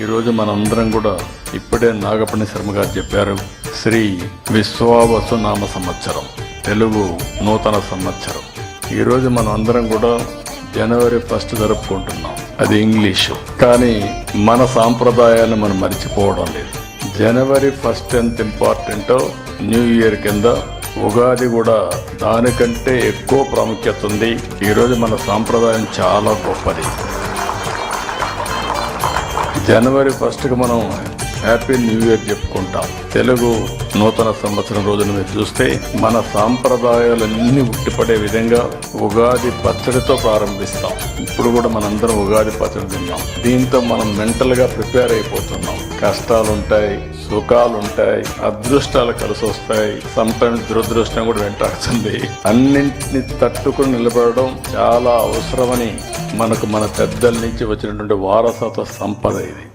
ఈరోజు మనందరం కూడా ఇప్పుడే నాగపణి శర్మ గారు చెప్పారు, శ్రీ విశ్వావసు నామ సంవత్సరం, తెలుగు నూతన సంవత్సరం. ఈరోజు మనం అందరం కూడా జనవరి 1 జరుపుకుంటున్నాం. అది ఇంగ్లీషు. కానీ మన సాంప్రదాయాన్ని మనం మర్చిపోవడం లేదు. జనవరి 1 ఎంత ఇంపార్టెంటో న్యూ ఇయర్ కింద ఉగాది కూడా దానికంటే ఎక్కువ ప్రాముఖ్యత ఉంది. ఈరోజు మన సాంప్రదాయం చాలా గొప్పది. జనవరి 1కి మనం హ్యాపీ న్యూ ఇయర్ చెప్పుకుంటాం. తెలుగు నూతన సంవత్సరం రోజున మీరు చూస్తే మన సాంప్రదాయాలన్నీ ఉట్టిపడే విధంగా ఉగాది పచ్చడితో ప్రారంభిస్తాం. ఇప్పుడు కూడా మనందరం ఉగాది పచ్చడి తిన్నాం. దీంతో మనం మెంటల్ గా ప్రిపేర్ అయిపోతున్నాం. కష్టాలుంటాయి, సుఖాలుంటాయి, అదృష్టాలు కలిసి వస్తాయి, సమ్టైమ్స్ దురదృష్టం కూడా వెంటాడుతుంది. అన్నింటినీ తట్టుకుని నిలబడడం చాలా అవసరమని మనకు మన పెద్దల నుంచి వచ్చినటువంటి వారసత్వ సంపద ఇది.